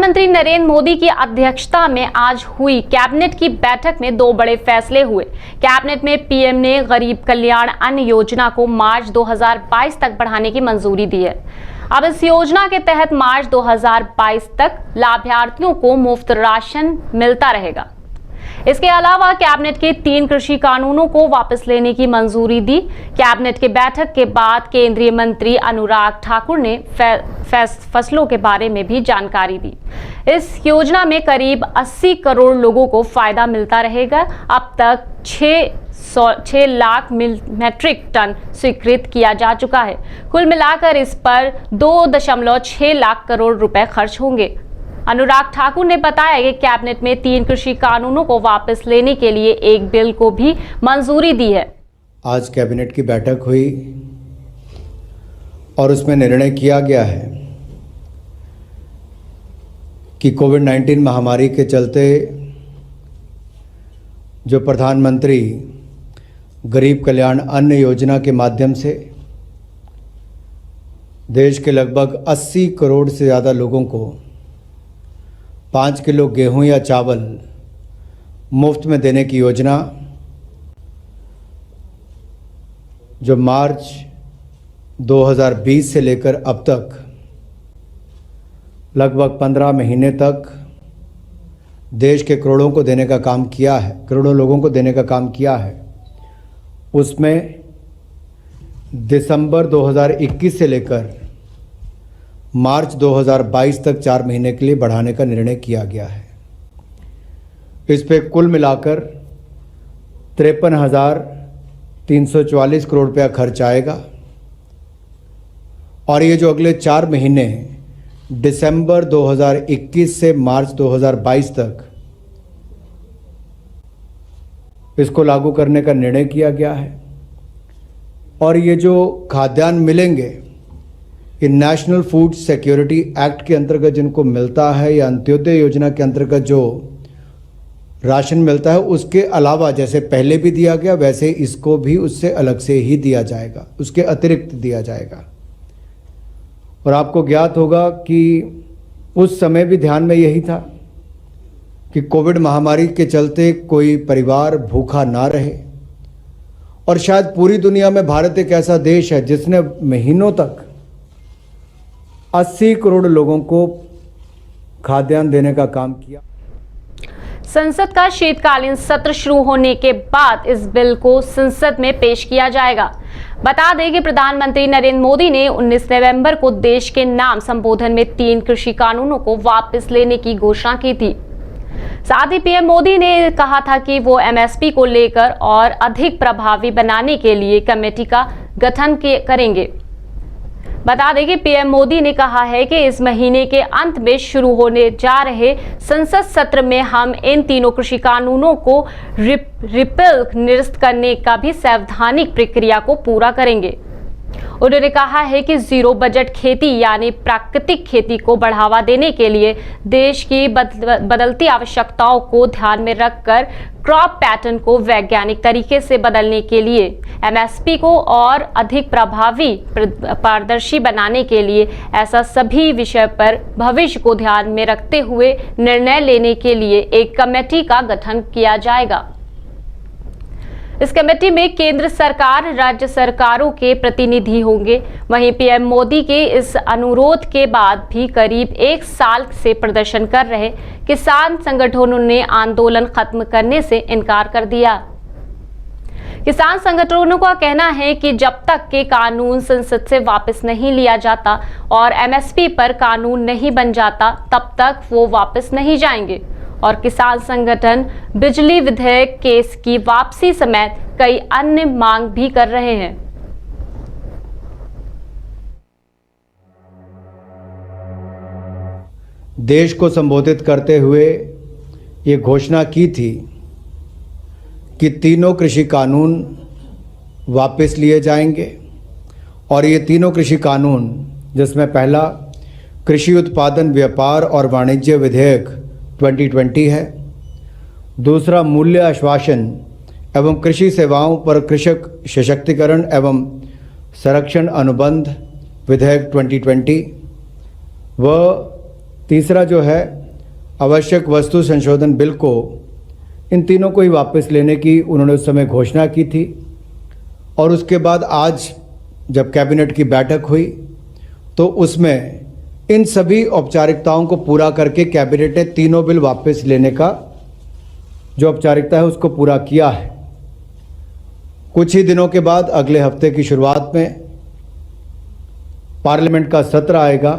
प्रधानमंत्री नरेंद्र मोदी की अध्यक्षता में आज हुई कैबिनेट की बैठक में दो बड़े फैसले हुए। कैबिनेट में पीएम ने गरीब कल्याण अन्न योजना को मार्च 2022 तक बढ़ाने की मंजूरी दी है। अब इस योजना के तहत मार्च 2022 तक लाभार्थियों को मुफ्त राशन मिलता रहेगा। इसके अलावा कैबिनेट के 3 कृषि कानूनों को वापस लेने की मंजूरी दी। कैबिनेट की बैठक के बाद केंद्रीय मंत्री अनुराग ठाकुर ने फसलों के बारे में भी जानकारी दी। इस योजना में करीब 80 करोड़ लोगों को फायदा मिलता रहेगा। अब तक 6 लाख मीट्रिक टन स्वीकृत किया जा चुका है। कुल मिलाकर इस पर 2.6 लाख करोड़ रुपए खर्च होंगे। अनुराग ठाकुर ने बताया कि कैबिनेट में 3 कृषि कानूनों को वापस लेने के लिए एक बिल को भी मंजूरी दी है। आज कैबिनेट की बैठक हुई और उसमें निर्णय किया गया है कि कोविड-19 महामारी के चलते जो प्रधानमंत्री गरीब कल्याण अन्न योजना के माध्यम से देश के लगभग 80 करोड़ से ज़्यादा लोगों को 5 किलो गेहूं या चावल मुफ्त में देने की योजना जो मार्च 2020 से लेकर अब तक लगभग 15 महीने तक देश के करोड़ों को देने का काम किया है, करोड़ों लोगों को देने का काम किया है, उसमें दिसंबर 2021 से लेकर मार्च 2022 तक 4 महीने के लिए बढ़ाने का निर्णय किया गया है। इस पे कुल मिलाकर 53,344 करोड़ रुपया खर्च आएगा और ये जो अगले 4 महीने दिसंबर 2021 से मार्च 2022 तक इसको लागू करने का निर्णय किया गया है। और ये जो खाद्यान्न मिलेंगे ये नेशनल फूड सिक्योरिटी एक्ट के अंतर्गत जिनको मिलता है या अंत्योदय योजना के अंतर्गत जो राशन मिलता है उसके अलावा जैसे पहले भी दिया गया वैसे इसको भी उससे अलग से ही दिया जाएगा, उसके अतिरिक्त दिया जाएगा। और आपको ज्ञात होगा कि उस समय भी ध्यान में यही था कि कोविड महामारी के चलते कोई परिवार भूखा ना रहे। और शायद पूरी दुनिया में भारत एक ऐसा देश है जिसने महीनों तक 80 करोड़ लोगों को खाद्यान्न देने का काम किया। संसद का शीतकालीन सत्र शुरू होने के बाद इस बिल को संसद में पेश किया जाएगा। बता दें कि प्रधानमंत्री नरेंद्र मोदी ने 19 नवंबर को देश के नाम संबोधन में 3 कृषि कानूनों को वापस लेने की घोषणा की थी। साथ ही पीएम मोदी ने कहा था कि वो एमएसपी को लेकर और अधिक प्रभावी बनाने के लिए कमेटी का गठन करेंगे। बता दें कि पीएम मोदी ने कहा है कि इस महीने के अंत में शुरू होने जा रहे संसद सत्र में हम इन 3 कृषि कानूनों को रिपेल निरस्त करने का भी संवैधानिक प्रक्रिया को पूरा करेंगे। उन्होंने कहा है कि जीरो बजट खेती यानी प्राकृतिक खेती को बढ़ावा देने के लिए देश की बदलती आवश्यकताओं को ध्यान में रखकर क्रॉप पैटर्न को वैज्ञानिक तरीके से बदलने के लिए एमएसपी को और अधिक प्रभावी पारदर्शी बनाने के लिए ऐसा सभी विषय पर भविष्य को ध्यान में रखते हुए निर्णय लेने के लिए एक कमेटी का गठन किया जाएगा। इस कमेटी में केंद्र सरकार, राज्य सरकारों के प्रतिनिधि होंगे। वहीं पीएम मोदी के इस अनुरोध के बाद भी करीब 1 साल से प्रदर्शन कर रहे किसान संगठनों ने आंदोलन खत्म करने से इनकार कर दिया। किसान संगठनों का कहना है कि जब तक के कानून संसद से वापस नहीं लिया जाता और एमएसपी पर कानून नहीं बन जाता तब तक वो वापस नहीं जाएंगे। और किसान संगठन बिजली विधेयक केस की वापसी समेत कई अन्य मांग भी कर रहे हैं। देश को संबोधित करते हुए ये घोषणा की थी कि 3 कृषि कानून वापस लिए जाएंगे और ये 3 कृषि कानून जिसमें पहला कृषि उत्पादन व्यापार और वाणिज्य विधेयक 2020 है, दूसरा मूल्य आश्वासन एवं कृषि सेवाओं पर कृषक सशक्तिकरण एवं संरक्षण अनुबंध विधेयक 2020 व तीसरा जो है आवश्यक वस्तु संशोधन बिल को, इन तीनों को ही वापस लेने की उन्होंने उस समय घोषणा की थी। और उसके बाद आज जब कैबिनेट की बैठक हुई तो उसमें इन सभी औपचारिकताओं को पूरा करके कैबिनेट ने तीनों बिल वापस लेने का जो औपचारिकता है उसको पूरा किया है। कुछ ही दिनों के बाद अगले हफ्ते की शुरुआत में पार्लियामेंट का सत्र आएगा